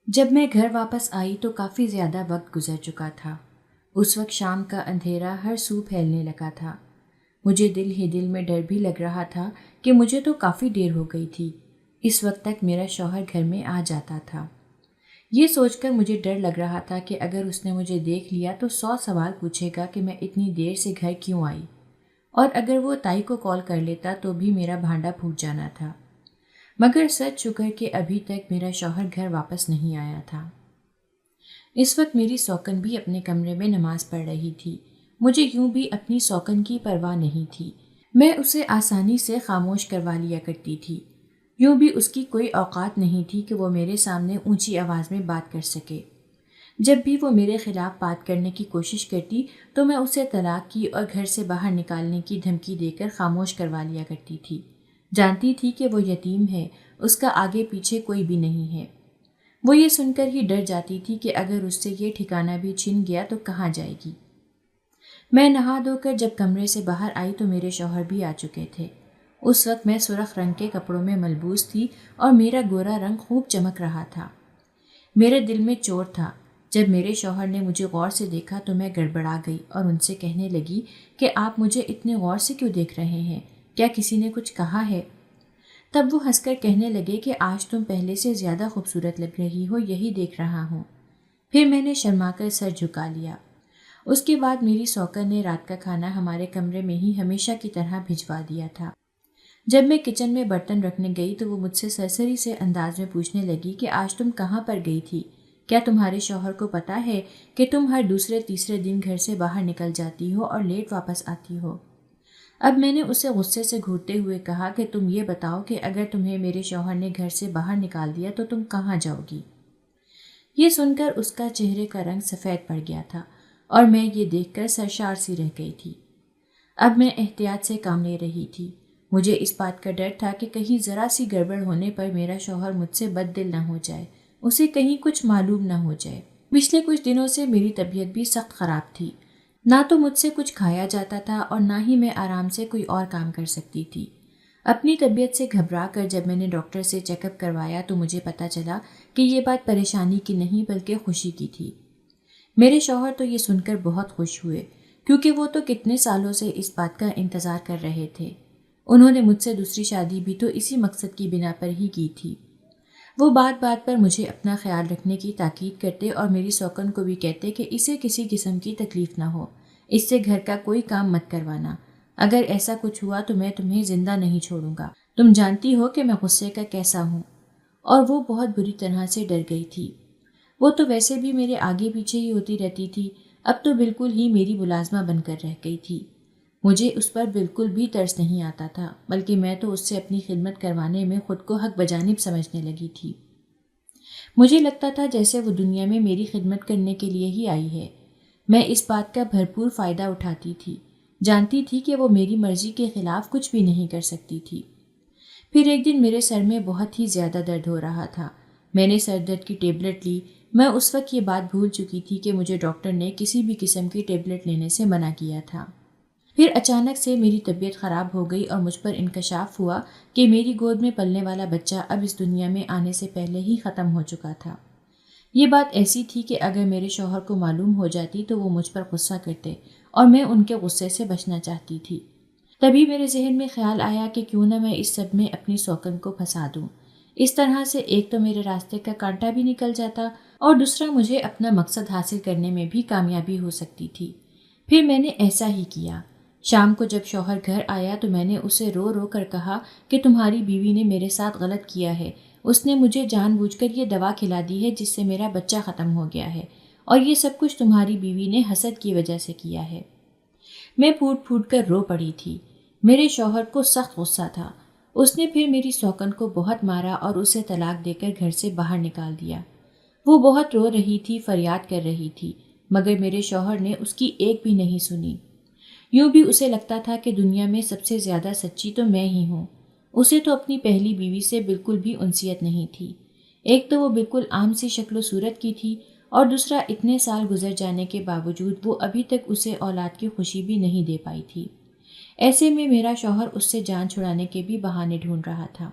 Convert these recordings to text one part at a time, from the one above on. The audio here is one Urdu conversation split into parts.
جب میں گھر واپس آئی تو کافی زیادہ وقت گزر چکا تھا۔ اس وقت شام کا اندھیرا ہر سو پھیلنے لگا تھا۔ مجھے دل ہی دل میں ڈر بھی لگ رہا تھا کہ مجھے تو کافی دیر ہو گئی تھی۔ اس وقت تک میرا شوہر گھر میں آ جاتا تھا۔ یہ سوچ کر مجھے ڈر لگ رہا تھا کہ اگر اس نے مجھے دیکھ لیا تو 100 سوال پوچھے گا کہ میں اتنی دیر سے گھر کیوں آئی، اور اگر وہ تائی کو کال کر لیتا تو بھی میرا بھانڈا پھوٹ جانا تھا۔ مگر سچ شکر کہ ابھی تک میرا شوہر گھر واپس نہیں آیا تھا۔ اس وقت میری سوکن بھی اپنے کمرے میں نماز پڑھ رہی تھی۔ مجھے یوں بھی اپنی سوکن کی پرواہ نہیں تھی۔ میں اسے آسانی سے خاموش کروا لیا کرتی تھی۔ یوں بھی اس کی کوئی اوقات نہیں تھی کہ وہ میرے سامنے اونچی آواز میں بات کر سکے۔ جب بھی وہ میرے خلاف بات کرنے کی کوشش کرتی تو میں اسے طلاق کی اور گھر سے باہر نکالنے کی دھمکی دے کر خاموش کروا لیا کرتی تھی۔ جانتی تھی کہ وہ یتیم ہے، اس کا آگے پیچھے کوئی بھی نہیں ہے۔ وہ یہ سن کر ہی ڈر جاتی تھی کہ اگر اس سے یہ ٹھکانہ بھی چھن گیا تو کہاں جائے گی۔ میں نہا دھو کر جب کمرے سے باہر آئی تو میرے شوہر بھی آ چکے تھے۔ اس وقت میں سرخ رنگ کے کپڑوں میں ملبوس تھی اور میرا گورا رنگ خوب چمک رہا تھا۔ میرے دل میں چوٹ تھا۔ جب میرے شوہر نے مجھے غور سے دیکھا تو میں گڑبڑا گئی اور ان سے کہنے لگی کہ آپ مجھے اتنے غور سے کیوں دیکھ رہے ہیں؟ کیا کسی نے کچھ کہا ہے؟ تب وہ ہنس کر کہنے لگے کہ آج تم پہلے سے زیادہ خوبصورت لگ رہی ہو، یہی دیکھ رہا ہوں۔ پھر میں نے شرما کر سر جھکا لیا۔ اس کے بعد میری سوکن نے رات کا کھانا ہمارے کمرے میں ہی ہمیشہ کی طرح بھجوا دیا تھا۔ جب میں کچن میں برتن رکھنے گئی تو وہ مجھ سے سرسری سے انداز میں پوچھنے لگی کہ آج تم کہاں پر گئی تھی؟ کیا تمہارے شوہر کو پتا ہے کہ تم ہر دوسرے تیسرے دن گھر سے باہر نکل جاتی ہو اور لیٹ واپس آتی ہو؟ اب میں نے اسے غصے سے گھورتے ہوئے کہا کہ تم یہ بتاؤ کہ اگر تمہیں میرے شوہر نے گھر سے باہر نکال دیا تو تم کہاں جاؤ گی؟ یہ سن کر اس کا چہرے کا رنگ سفید پڑ گیا تھا اور میں یہ دیکھ کر سرشار سی رہ گئی تھی۔ اب میں احتیاط سے کام لے رہی تھی۔ مجھے اس بات کا ڈر تھا کہ کہیں ذرا سی گڑبڑ ہونے پر میرا شوہر مجھ سے بد دل نہ ہو جائے، اسے کہیں کچھ معلوم نہ ہو جائے۔ پچھلے کچھ دنوں سے میری طبیعت بھی سخت خراب تھی۔ نہ تو مجھ سے کچھ کھایا جاتا تھا اور نہ ہی میں آرام سے کوئی اور کام کر سکتی تھی۔ اپنی طبیعت سے گھبرا کر جب میں نے ڈاکٹر سے چیک اپ کروایا تو مجھے پتہ چلا کہ یہ بات پریشانی کی نہیں بلکہ خوشی کی تھی۔ میرے شوہر تو یہ سن کر بہت خوش ہوئے کیونکہ وہ تو کتنے سالوں سے اس بات کا انتظار کر رہے تھے۔ انہوں نے مجھ سے دوسری شادی بھی تو اسی مقصد کی بنا پر ہی کی تھی۔ وہ بات بات پر مجھے اپنا خیال رکھنے کی تاکید کرتے اور میری سوکن کو بھی کہتے کہ اسے کسی قسم کی تکلیف نہ ہو، اس سے گھر کا کوئی کام مت کروانا۔ اگر ایسا کچھ ہوا تو میں تمہیں زندہ نہیں چھوڑوں گا، تم جانتی ہو کہ میں غصے کا کیسا ہوں۔ اور وہ بہت بری طرح سے ڈر گئی تھی۔ وہ تو ویسے بھی میرے آگے پیچھے ہی ہوتی رہتی تھی، اب تو بالکل ہی میری ملازمہ بن کر رہ گئی تھی۔ مجھے اس پر بالکل بھی ترس نہیں آتا تھا، بلکہ میں تو اس سے اپنی خدمت کروانے میں خود کو حق بجانب سمجھنے لگی تھی۔ مجھے لگتا تھا جیسے وہ دنیا میں میری خدمت کرنے کے لیے ہی آئی ہے۔ میں اس بات کا بھرپور فائدہ اٹھاتی تھی، جانتی تھی کہ وہ میری مرضی کے خلاف کچھ بھی نہیں کر سکتی تھی۔ پھر ایک دن میرے سر میں بہت ہی زیادہ درد ہو رہا تھا۔ میں نے سر درد کی ٹیبلٹ لی۔ میں اس وقت یہ بات بھول چکی تھی کہ مجھے ڈاکٹر نے کسی بھی قسم کی ٹیبلٹ لینے سے منع کیا تھا۔ پھر اچانک سے میری طبیعت خراب ہو گئی اور مجھ پر انکشاف ہوا کہ میری گود میں پلنے والا بچہ اب اس دنیا میں آنے سے پہلے ہی ختم ہو چکا تھا۔ یہ بات ایسی تھی کہ اگر میرے شوہر کو معلوم ہو جاتی تو وہ مجھ پر غصہ کرتے اور میں ان کے غصے سے بچنا چاہتی تھی۔ تبھی میرے ذہن میں خیال آیا کہ کیوں نہ میں اس سب میں اپنی سوکن کو پھنسا دوں۔ اس طرح سے ایک تو میرے راستے کا کانٹا بھی نکل جاتا اور دوسرا مجھے اپنا مقصد حاصل کرنے میں بھی کامیابی ہو سکتی تھی۔ پھر میں نے ایسا ہی کیا۔ شام کو جب شوہر گھر آیا تو میں نے اسے رو رو کر کہا کہ تمہاری بیوی نے میرے ساتھ غلط کیا ہے۔ اس نے مجھے جان بوجھ کر یہ دوا کھلا دی ہے جس سے میرا بچہ ختم ہو گیا ہے، اور یہ سب کچھ تمہاری بیوی نے حسد کی وجہ سے کیا ہے۔ میں پھوٹ پھوٹ کر رو پڑی تھی۔ میرے شوہر کو سخت غصہ تھا۔ اس نے پھر میری سوکن کو بہت مارا اور اسے طلاق دے کر گھر سے باہر نکال دیا۔ وہ بہت رو رہی تھی، فریاد کر رہی تھی، مگر میرے شوہر نے اس کی ایک بھی نہیں سنی۔ یوں بھی اسے لگتا تھا کہ دنیا میں سب سے زیادہ سچی تو میں ہی ہوں۔ اسے تو اپنی پہلی بیوی سے بالکل بھی انسیت نہیں تھی۔ ایک تو وہ بالکل عام سی شکل و صورت کی تھی اور دوسرا اتنے سال گزر جانے کے باوجود وہ ابھی تک اسے اولاد کی خوشی بھی نہیں دے پائی تھی۔ ایسے میں میرا شوہر اس سے جان چھڑانے کے بھی بہانے ڈھونڈ رہا تھا۔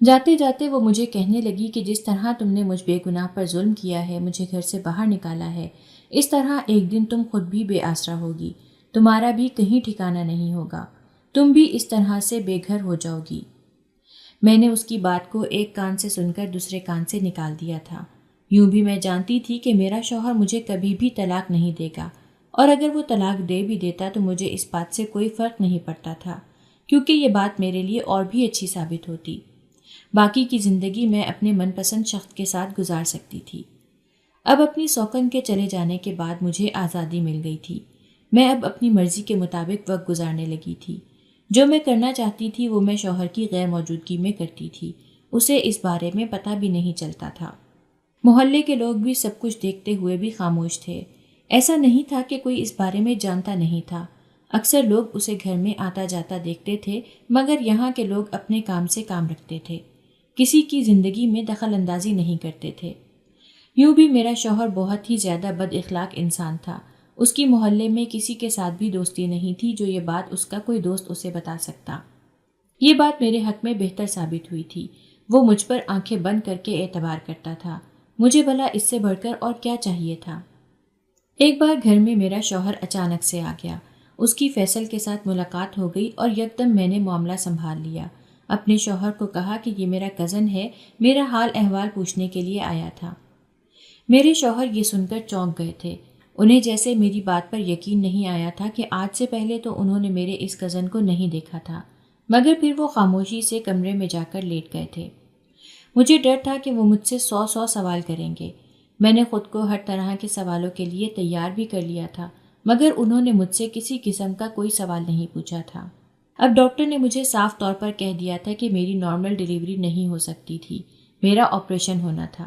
جاتے جاتے وہ مجھے کہنے لگی کہ جس طرح تم نے مجھ بے گناہ پر ظلم کیا ہے، مجھے گھر سے باہر نکالا ہے، اس طرح ایک دن تم خود بھی بے آسرا ہوگی، تمہارا بھی کہیں ٹھکانہ نہیں ہوگا، تم بھی اس طرح سے بے گھر ہو جاؤ گی۔ میں نے اس کی بات کو ایک کان سے سن کر دوسرے کان سے نکال دیا تھا۔ یوں بھی میں جانتی تھی کہ میرا شوہر مجھے کبھی بھی طلاق نہیں دے گا، اور اگر وہ طلاق دے بھی دیتا تو مجھے اس بات سے کوئی فرق نہیں پڑتا تھا، کیونکہ یہ بات میرے لیے اور بھی اچھی ثابت ہوتی۔ باقی کی زندگی میں اپنے من پسند شخص کے ساتھ گزار سکتی تھی۔ اب اپنی سوکن کے چلے جانے کے بعد مجھے آزادی مل گئی تھی۔ میں اب اپنی مرضی کے مطابق وقت گزارنے لگی تھی۔ جو میں کرنا چاہتی تھی وہ میں شوہر کی غیر موجودگی میں کرتی تھی۔ اسے اس بارے میں پتہ بھی نہیں چلتا تھا۔ محلے کے لوگ بھی سب کچھ دیکھتے ہوئے بھی خاموش تھے۔ ایسا نہیں تھا کہ کوئی اس بارے میں جانتا نہیں تھا۔ اکثر لوگ اسے گھر میں آتا جاتا دیکھتے تھے، مگر یہاں کے لوگ اپنے کام سے کام رکھتے تھے، کسی کی زندگی میں دخل اندازی نہیں کرتے تھے۔ یوں بھی میرا شوہر بہت ہی زیادہ بد اخلاق انسان تھا۔ اس کی محلے میں کسی کے ساتھ بھی دوستی نہیں تھی جو یہ بات اس کا کوئی دوست اسے بتا سکتا۔ یہ بات میرے حق میں بہتر ثابت ہوئی تھی۔ وہ مجھ پر آنکھیں بند کر کے اعتبار کرتا تھا۔ مجھے بھلا اس سے بڑھ کر اور کیا چاہیے تھا؟ ایک بار گھر میں میرا شوہر اچانک سے آ گیا۔ اس کی فیصل کے ساتھ ملاقات ہو گئی اور یکدم میں نے معاملہ سنبھال لیا۔ اپنے شوہر کو کہا کہ یہ میرا کزن ہے، میرا حال احوال پوچھنے کے لیے آیا تھا۔ میرے شوہر یہ سن کر چونک گئے تھے۔ انہیں جیسے میری بات پر یقین نہیں آیا تھا کہ آج سے پہلے تو انہوں نے میرے اس کزن کو نہیں دیکھا تھا، مگر پھر وہ خاموشی سے کمرے میں جا کر لیٹ گئے تھے۔ مجھے ڈر تھا کہ وہ مجھ سے 100 سوال کریں گے۔ میں نے خود کو ہر طرح کے سوالوں کے لیے تیار بھی کر لیا تھا، مگر انہوں نے مجھ سے کسی قسم کا کوئی سوال نہیں پوچھا تھا۔ اب ڈاکٹر نے مجھے صاف طور پر کہہ دیا تھا کہ میری نارمل ڈیلیوری نہیں ہو سکتی تھی، میرا آپریشن ہونا تھا۔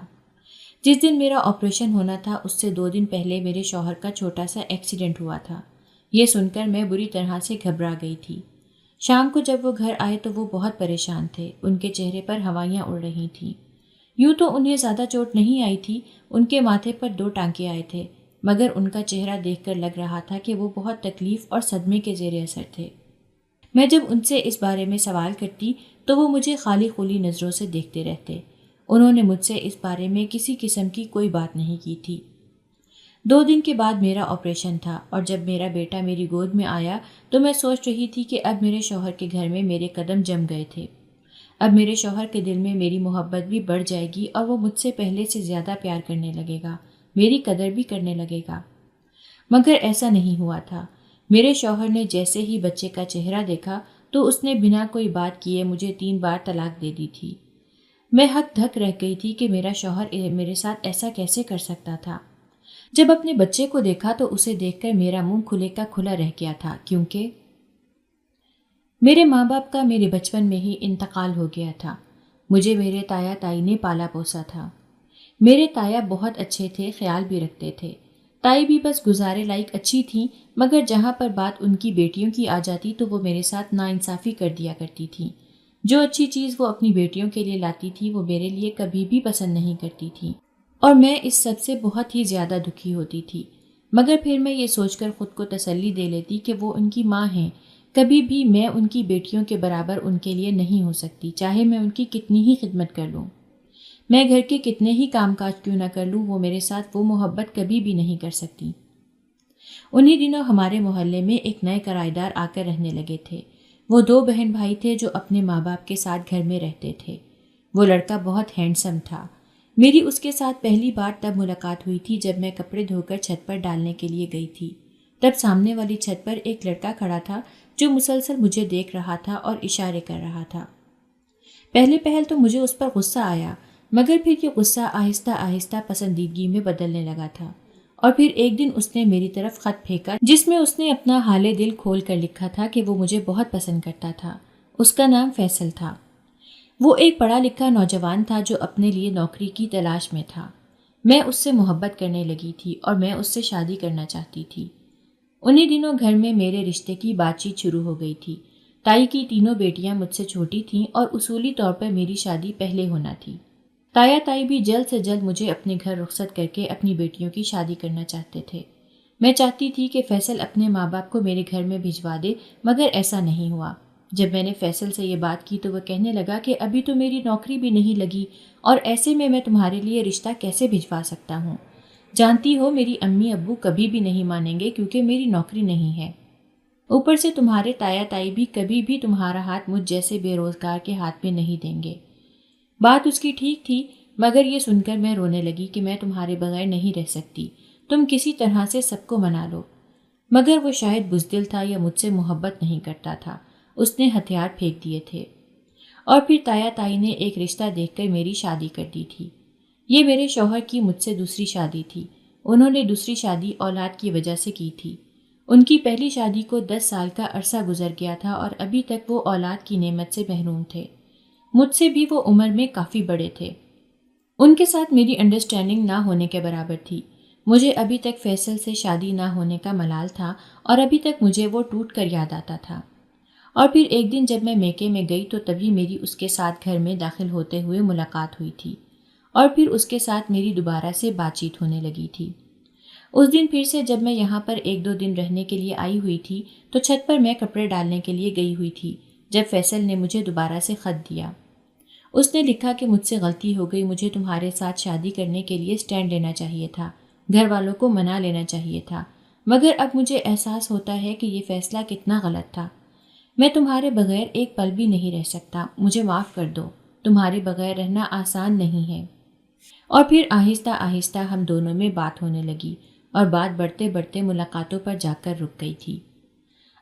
جس دن میرا آپریشن ہونا تھا اس سے 2 دن پہلے میرے شوہر کا چھوٹا سا ایکسیڈنٹ ہوا تھا۔ یہ سن کر میں بری طرح سے گھبرا گئی تھی۔ شام کو جب وہ گھر آئے تو وہ بہت پریشان تھے، ان کے چہرے پر ہوائیاں اڑ رہی تھیں۔ یوں تو انہیں زیادہ چوٹ نہیں آئی تھی، ان کے ماتھے پر 2 ٹانکے آئے تھے، مگر ان کا چہرہ دیکھ کر لگ رہا تھا کہ وہ بہت تکلیف اور صدمے کے زیر اثر تھے۔ میں جب ان سے اس بارے میں سوال کرتی تو وہ مجھے خالی خلی نظروں سے دیکھتے رہتے۔ انہوں نے مجھ سے اس بارے میں کسی قسم کی کوئی بات نہیں کی تھی۔ 2 دن کے بعد میرا آپریشن تھا، اور جب میرا بیٹا میری گود میں آیا تو میں سوچ رہی تھی کہ اب میرے شوہر کے گھر میں میرے قدم جم گئے تھے۔ اب میرے شوہر کے دل میں میری محبت بھی بڑھ جائے گی اور وہ مجھ سے پہلے سے زیادہ پیار کرنے لگے گا، میری قدر بھی کرنے لگے گا۔ مگر ایسا نہیں ہوا تھا۔ میرے شوہر نے جیسے ہی بچے کا چہرہ دیکھا تو اس نے بنا کوئی بات کیے مجھے 3 بار طلاق دے دی تھی۔ میں ہک دھک رہ گئی تھی کہ میرا شوہر میرے ساتھ ایسا کیسے کر سکتا تھا۔ جب اپنے بچے کو دیکھا تو اسے دیکھ کر میرا منہ کھلے کا کھلا رہ گیا تھا، کیونکہ میرے ماں باپ کا میرے بچپن میں ہی انتقال ہو گیا تھا۔ مجھے میرے تایا تائی نے پالا پوسا تھا۔ میرے تایا بہت اچھے تھے، خیال بھی رکھتے تھے۔ تائی بھی بس گزارے لائق اچھی تھیں، مگر جہاں پر بات ان کی بیٹیوں کی آ جاتی تو وہ میرے ساتھ ناانصافی کر دیا کرتی تھیں۔ جو اچھی چیز وہ اپنی بیٹیوں کے لیے لاتی تھی وہ میرے لیے کبھی بھی پسند نہیں کرتی تھی، اور میں اس سب سے بہت ہی زیادہ دکھی ہوتی تھی۔ مگر پھر میں یہ سوچ کر خود کو تسلی دے لیتی کہ وہ ان کی ماں ہیں، کبھی بھی میں ان کی بیٹیوں کے برابر ان کے لیے نہیں ہو سکتی، چاہے میں ان کی کتنی ہی خدمت کر لوں، میں گھر کے کتنے ہی کام کاج کیوں نہ کر لوں، وہ میرے ساتھ وہ محبت کبھی بھی نہیں کر سکتی۔ انہی دنوں ہمارے محلے میں ایک نئے کرایہ دار آ کر رہنے لگے تھے۔ وہ 2 بہن بھائی تھے جو اپنے ماں باپ کے ساتھ گھر میں رہتے تھے۔ وہ لڑکا بہت ہینڈسم تھا۔ میری اس کے ساتھ پہلی بار تب ملاقات ہوئی تھی جب میں کپڑے دھو کر چھت پر ڈالنے کے لیے گئی تھی۔ تب سامنے والی چھت پر ایک لڑکا کھڑا تھا جو مسلسل مجھے دیکھ رہا تھا اور اشارے کر رہا تھا۔ پہل تو مجھے اس پر غصہ آیا، مگر پھر یہ غصہ آہستہ آہستہ پسندیدگی میں بدلنے لگا تھا، اور پھر ایک دن اس نے میری طرف خط پھینکا جس میں اس نے اپنا حال دل کھول کر لکھا تھا کہ وہ مجھے بہت پسند کرتا تھا۔ اس کا نام فیصل تھا۔ وہ ایک پڑھا لکھا نوجوان تھا جو اپنے لیے نوکری کی تلاش میں تھا۔ میں اس سے محبت کرنے لگی تھی اور میں اس سے شادی کرنا چاہتی تھی۔ انہی دنوں گھر میں میرے رشتے کی بات چیت شروع ہو گئی تھی۔ تائی کی تینوں بیٹیاں مجھ سے چھوٹی تھیں اور اصولی طور پر میری شادی پہلے ہونا تھی۔ تایا تائی بھی جلد سے جلد مجھے اپنے گھر رخصت کر کے اپنی بیٹیوں کی شادی کرنا چاہتے تھے۔ میں چاہتی تھی کہ فیصل اپنے ماں باپ کو میرے گھر میں بھجوا دے، مگر ایسا نہیں ہوا۔ جب میں نے فیصل سے یہ بات کی تو وہ کہنے لگا کہ ابھی تو میری نوکری بھی نہیں لگی اور ایسے میں تمہارے لیے رشتہ کیسے بھجوا سکتا ہوں؟ جانتی ہو میری امی ابو کبھی بھی نہیں مانیں گے کیونکہ میری نوکری نہیں ہے۔ اوپر سے تمہارے تایا تائی بھی کبھی بھی تمہارا ہاتھ مجھ جیسے بے روزگار کے ہاتھ میں نہیں دیں گے۔ بات اس کی ٹھیک تھی، مگر یہ سن کر میں رونے لگی کہ میں تمہارے بغیر نہیں رہ سکتی، تم کسی طرح سے سب کو منا لو۔ مگر وہ شاید بزدل تھا یا مجھ سے محبت نہیں کرتا تھا، اس نے ہتھیار پھینک دیے تھے اور پھر تایا تائی نے ایک رشتہ دیکھ کر میری شادی کر دی تھی۔ یہ میرے شوہر کی مجھ سے دوسری شادی تھی۔ انہوں نے دوسری شادی اولاد کی وجہ سے کی تھی۔ ان کی پہلی شادی کو 10 سال کا عرصہ گزر گیا تھا اور ابھی تک وہ اولاد کی نعمت سے محروم تھے۔ مجھ سے بھی وہ عمر میں کافی بڑے تھے۔ ان کے ساتھ میری انڈرسٹینڈنگ نہ ہونے کے برابر تھی۔ مجھے ابھی تک فیصل سے شادی نہ ہونے کا ملال تھا اور ابھی تک مجھے وہ ٹوٹ کر یاد آتا تھا۔ اور پھر ایک دن جب میں میکے میں گئی تو تبھی میری اس کے ساتھ گھر میں داخل ہوتے ہوئے ملاقات ہوئی تھی اور پھر اس کے ساتھ میری دوبارہ سے بات چیت ہونے لگی تھی۔ اس دن پھر سے جب میں یہاں پر 1-2 دن رہنے کے لیے آئی ہوئی تھی تو چھت پر میں کپڑے ڈالنے کے لیے گئی ہوئی تھی جب فیصل نے مجھے دوبارہ سے خط دیا۔ اس نے لکھا کہ مجھ سے غلطی ہو گئی، مجھے تمہارے ساتھ شادی کرنے کے لیے سٹینڈ لینا چاہیے تھا، گھر والوں کو منا لینا چاہیے تھا، مگر اب مجھے احساس ہوتا ہے کہ یہ فیصلہ کتنا غلط تھا۔ میں تمہارے بغیر ایک پل بھی نہیں رہ سکتا، مجھے معاف کر دو، تمہارے بغیر رہنا آسان نہیں ہے۔ اور پھر آہستہ آہستہ ہم دونوں میں بات ہونے لگی اور بات بڑھتے بڑھتے ملاقاتوں پر جا کر رک گئی تھی۔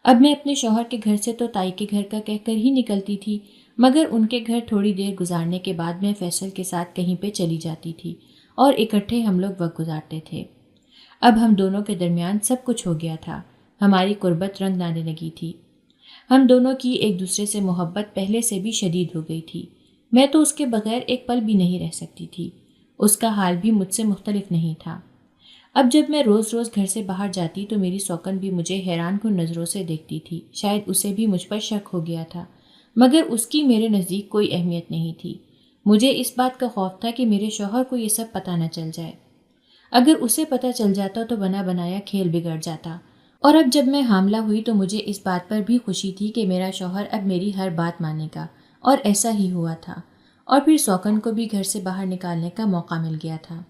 اب میں اپنے شوہر کے گھر سے تو تائی کے گھر کا کہہ کر ہی نکلتی تھی، مگر ان کے گھر تھوڑی دیر گزارنے کے بعد میں فیصل کے ساتھ کہیں پہ چلی جاتی تھی اور اکٹھے ہم لوگ وقت گزارتے تھے۔ اب ہم دونوں کے درمیان سب کچھ ہو گیا تھا، ہماری قربت رنگ لانے لگی تھی۔ ہم دونوں کی ایک دوسرے سے محبت پہلے سے بھی شدید ہو گئی تھی۔ میں تو اس کے بغیر ایک پل بھی نہیں رہ سکتی تھی، اس کا حال بھی مجھ سے مختلف نہیں تھا۔ اب جب میں روز روز گھر سے باہر جاتی تو میری سوکن بھی مجھے حیران کن نظروں سے دیکھتی تھی، شاید اسے بھی مجھ پر شک ہو گیا تھا، مگر اس کی میرے نزدیک کوئی اہمیت نہیں تھی۔ مجھے اس بات کا خوف تھا کہ میرے شوہر کو یہ سب پتہ نہ چل جائے۔ اگر اسے پتہ چل جاتا تو بنا بنایا کھیل بگڑ جاتا۔ اور اب جب میں حاملہ ہوئی تو مجھے اس بات پر بھی خوشی تھی کہ میرا شوہر اب میری ہر بات مانے گا، اور ایسا ہی ہوا تھا۔ اور پھر سوکن کو بھی گھر سے باہر نکالنے کا موقع مل گیا تھا۔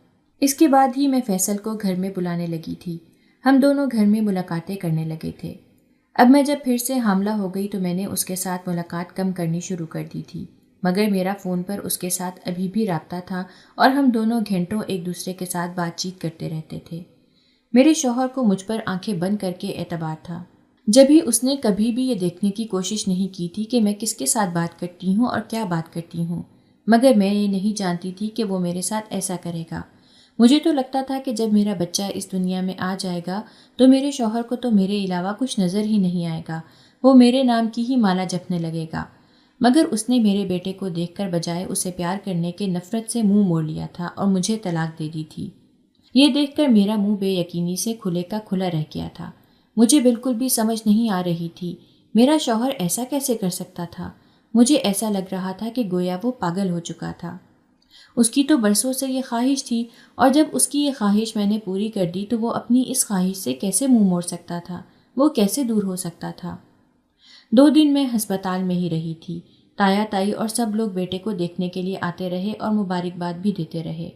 اس کے بعد ہی میں فیصل کو گھر میں بلانے لگی تھی۔ ہم دونوں گھر میں ملاقاتیں کرنے لگے تھے۔ اب میں جب پھر سے حاملہ ہو گئی تو میں نے اس کے ساتھ ملاقات کم کرنی شروع کر دی تھی، مگر میرا فون پر اس کے ساتھ ابھی بھی رابطہ تھا اور ہم دونوں گھنٹوں ایک دوسرے کے ساتھ بات چیت کرتے رہتے تھے۔ میرے شوہر کو مجھ پر آنکھیں بند کر کے اعتبار تھا۔ جب ہی اس نے کبھی بھی یہ دیکھنے کی کوشش نہیں کی تھی کہ میں کس کے ساتھ بات کرتی ہوں اور کیا بات کرتی ہوں، مگر میں یہ نہیں جانتی تھی کہ وہ میرے ساتھ ایسا کرے گا۔ مجھے تو لگتا تھا کہ جب میرا بچہ اس دنیا میں آ جائے گا تو میرے شوہر کو تو میرے علاوہ کچھ نظر ہی نہیں آئے گا، وہ میرے نام کی ہی مالا جپنے لگے گا۔ مگر اس نے میرے بیٹے کو دیکھ کر بجائے اسے پیار کرنے کے نفرت سے منہ موڑ لیا تھا اور مجھے طلاق دے دی تھی۔ یہ دیکھ کر میرا منہ بے یقینی سے کھلے کا کھلا رہ گیا تھا۔ مجھے بالکل بھی سمجھ نہیں آ رہی تھی میرا شوہر ایسا کیسے کر سکتا تھا۔ مجھے ایسا لگ رہا تھا کہ گویا وہ پاگل ہو چکا تھا۔ اس کی تو برسوں سے یہ خواہش تھی، اور جب اس کی یہ خواہش میں نے پوری کر دی تو وہ اپنی اس خواہش سے کیسے منہ موڑ سکتا تھا، وہ کیسے دور ہو سکتا تھا۔ 2 دن میں ہسپتال میں ہی رہی تھی۔ تایا تائی اور سب لوگ بیٹے کو دیکھنے کے لیے آتے رہے اور مبارکباد بھی دیتے رہے۔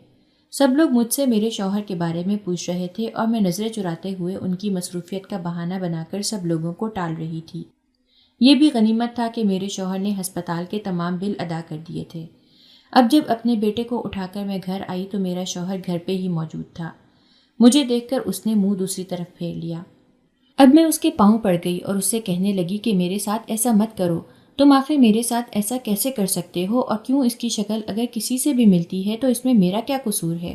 سب لوگ مجھ سے میرے شوہر کے بارے میں پوچھ رہے تھے اور میں نظریں چراتے ہوئے ان کی مصروفیت کا بہانہ بنا کر سب لوگوں کو ٹال رہی تھی۔ یہ بھی غنیمت تھا کہ میرے شوہر نے ہسپتال کے تمام بل ادا کر دیے تھے۔ اب جب اپنے بیٹے کو اٹھا کر میں گھر آئی تو میرا شوہر گھر پہ ہی موجود تھا۔ مجھے دیکھ کر اس نے منہ دوسری طرف پھیر لیا۔ اب میں اس کے پاؤں پڑ گئی اور اس سے کہنے لگی کہ میرے ساتھ ایسا مت کرو، تم آخر میرے ساتھ ایسا کیسے کر سکتے ہو، اور کیوں اس کی شکل اگر کسی سے بھی ملتی ہے تو اس میں میرا کیا قصور ہے؟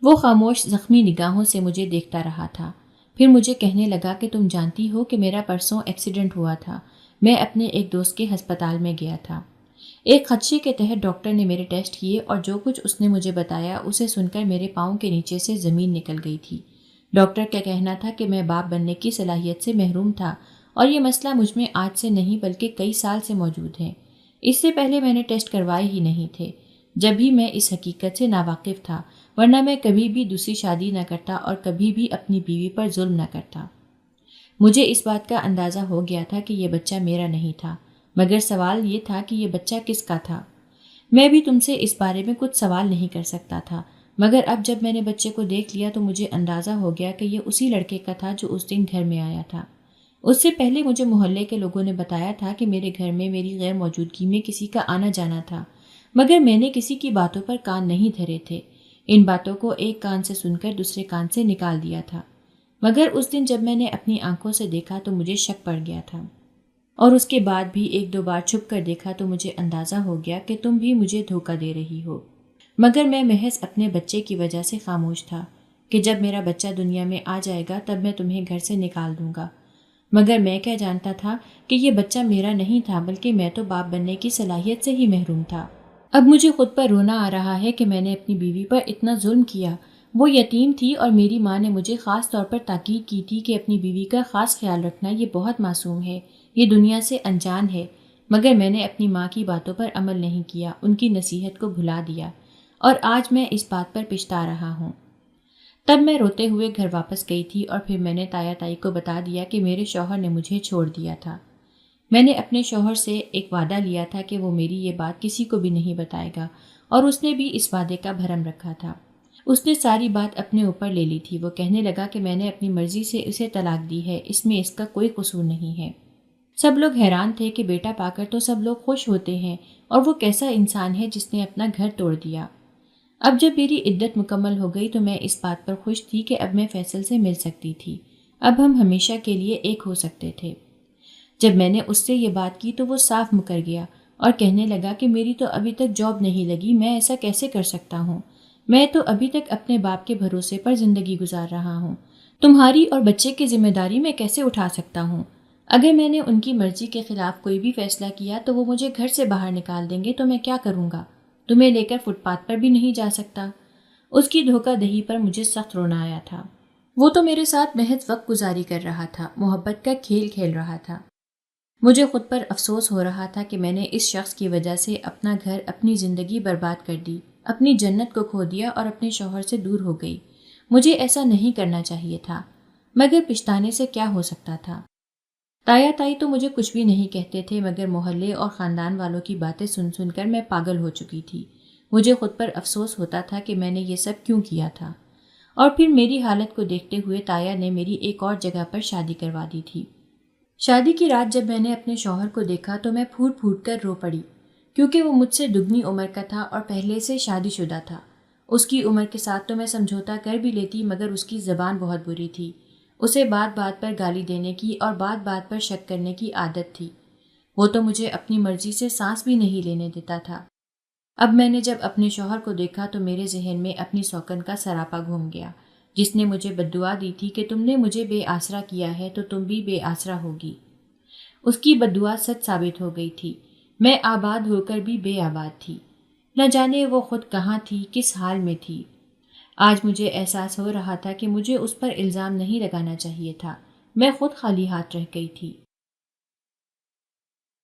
وہ خاموش زخمی نگاہوں سے مجھے دیکھتا رہا تھا۔ پھر مجھے کہنے لگا کہ تم جانتی ہو کہ میرا پرسوں ایکسیڈنٹ ہوا تھا، میں اپنے ایک دوست کے ہسپتال میں گیا تھا۔ ایک خدشے کے تحت ڈاکٹر نے میرے ٹیسٹ کیے اور جو کچھ اس نے مجھے بتایا اسے سن کر میرے پاؤں کے نیچے سے زمین نکل گئی تھی۔ ڈاکٹر کا کہنا تھا کہ میں باپ بننے کی صلاحیت سے محروم تھا اور یہ مسئلہ مجھ میں آج سے نہیں بلکہ کئی سال سے موجود ہے۔ اس سے پہلے میں نے ٹیسٹ کروائے ہی نہیں تھے، جب بھی میں اس حقیقت سے ناواقف تھا، ورنہ میں کبھی بھی دوسری شادی نہ کرتا اور کبھی بھی اپنی بیوی پر ظلم نہ کرتا۔ مجھے اس بات کا اندازہ ہو گیا تھا کہ یہ بچہ میرا نہیں تھا، مگر سوال یہ تھا کہ یہ بچہ کس کا تھا۔ میں بھی تم سے اس بارے میں کچھ سوال نہیں کر سکتا تھا، مگر اب جب میں نے بچے کو دیکھ لیا تو مجھے اندازہ ہو گیا کہ یہ اسی لڑکے کا تھا جو اس دن گھر میں آیا تھا۔ اس سے پہلے مجھے محلے کے لوگوں نے بتایا تھا کہ میرے گھر میں میری غیر موجودگی میں کسی کا آنا جانا تھا، مگر میں نے کسی کی باتوں پر کان نہیں دھرے تھے۔ ان باتوں کو ایک کان سے سن کر دوسرے کان سے نکال دیا تھا، مگر اس دن جب میں نے اپنی آنکھوں سے دیکھا تو مجھے شک پڑ گیا تھا، اور اس کے بعد بھی ایک دو بار چھپ کر دیکھا تو مجھے اندازہ ہو گیا کہ تم بھی مجھے دھوکہ دے رہی ہو۔ مگر میں محض اپنے بچے کی وجہ سے خاموش تھا کہ جب میرا بچہ دنیا میں آ جائے گا تب میں تمہیں گھر سے نکال دوں گا۔ مگر میں کیا جانتا تھا کہ یہ بچہ میرا نہیں تھا، بلکہ میں تو باپ بننے کی صلاحیت سے ہی محروم تھا۔ اب مجھے خود پر رونا آ رہا ہے کہ میں نے اپنی بیوی پر اتنا ظلم کیا۔ وہ یتیم تھی اور میری ماں نے مجھے خاص طور پر تاکید کی تھی کہ اپنی بیوی کا خاص خیال رکھنا، یہ بہت معصوم ہے، یہ دنیا سے انجان ہے۔ مگر میں نے اپنی ماں کی باتوں پر عمل نہیں کیا، ان کی نصیحت کو بھلا دیا، اور آج میں اس بات پر پچھتا رہا ہوں۔ تب میں روتے ہوئے گھر واپس گئی تھی اور پھر میں نے تایا تائی کو بتا دیا کہ میرے شوہر نے مجھے چھوڑ دیا تھا۔ میں نے اپنے شوہر سے ایک وعدہ لیا تھا کہ وہ میری یہ بات کسی کو بھی نہیں بتائے گا، اور اس نے بھی اس وعدے کا بھرم رکھا تھا۔ اس نے ساری بات اپنے اوپر لے لی تھی۔ وہ کہنے لگا کہ میں نے اپنی مرضی سے اسے طلاق دی ہے، اس میں اس کا کوئی قصور نہیں ہے۔ سب لوگ حیران تھے کہ بیٹا پا کر تو سب لوگ خوش ہوتے ہیں، اور وہ کیسا انسان ہے جس نے اپنا گھر توڑ دیا۔ اب جب میری عدت مکمل ہو گئی تو میں اس بات پر خوش تھی کہ اب میں فیصل سے مل سکتی تھی، اب ہم ہمیشہ کے لیے ایک ہو سکتے تھے۔ جب میں نے اس سے یہ بات کی تو وہ صاف مکر گیا اور کہنے لگا کہ میری تو ابھی تک جاب نہیں لگی، میں ایسا کیسے کر سکتا ہوں؟ میں تو ابھی تک اپنے باپ کے بھروسے پر زندگی گزار رہا ہوں، تمہاری اور بچے کی ذمہ داری میں کیسے اٹھا سکتا ہوں؟ اگر میں نے ان کی مرضی کے خلاف کوئی بھی فیصلہ کیا تو وہ مجھے گھر سے باہر نکال دیں گے، تو میں کیا کروں گا؟ تمہیں لے کر فٹ پاتھ پر بھی نہیں جا سکتا۔ اس کی دھوکہ دہی پر مجھے سخت رونا آیا تھا۔ وہ تو میرے ساتھ محض وقت گزاری کر رہا تھا، محبت کا کھیل کھیل رہا تھا۔ مجھے خود پر افسوس ہو رہا تھا کہ میں نے اس شخص کی وجہ سے اپنا گھر، اپنی زندگی برباد کر دی، اپنی جنت کو کھو دیا اور اپنے شوہر سے دور ہو گئی۔ مجھے ایسا نہیں کرنا چاہیے تھا، مگر پچھتانے سے کیا ہو سکتا تھا؟ تایا تائی تو مجھے کچھ بھی نہیں کہتے تھے، مگر محلے اور خاندان والوں کی باتیں سن سن کر میں پاگل ہو چکی تھی۔ مجھے خود پر افسوس ہوتا تھا کہ میں نے یہ سب کیوں کیا تھا۔ اور پھر میری حالت کو دیکھتے ہوئے تایا نے میری ایک اور جگہ پر شادی کروا دی تھی۔ شادی کی رات جب میں نے اپنے شوہر کو دیکھا تو میں پھوٹ پھوٹ کر رو پڑی، کیونکہ وہ مجھ سے دگنی عمر کا تھا اور پہلے سے شادی شدہ تھا۔ اس کی عمر کے ساتھ تو میں سمجھوتا کر بھی لیتی، مگر اس کی زبان بہت بری تھی۔ اسے بات بات پر گالی دینے کی اور بات بات پر شک کرنے کی عادت تھی۔ وہ تو مجھے اپنی مرضی سے سانس بھی نہیں لینے دیتا تھا۔ اب میں نے جب اپنے شوہر کو دیکھا تو میرے ذہن میں اپنی سوکن کا سراپا گھوم گیا، جس نے مجھے بددعا دی تھی کہ تم نے مجھے بے آسرا کیا ہے تو تم بھی بے آسرا ہوگی۔ اس کی بددعا سچ ثابت ہو گئی تھی۔ میں آباد ہو کر بھی بے آباد تھی، نہ جانے وہ خود کہاں تھی، کس حال میں تھی۔ آج مجھے احساس ہو رہا تھا کہ مجھے اس پر الزام نہیں لگانا چاہیے تھا، میں خود خالی ہاتھ رہ گئی تھی۔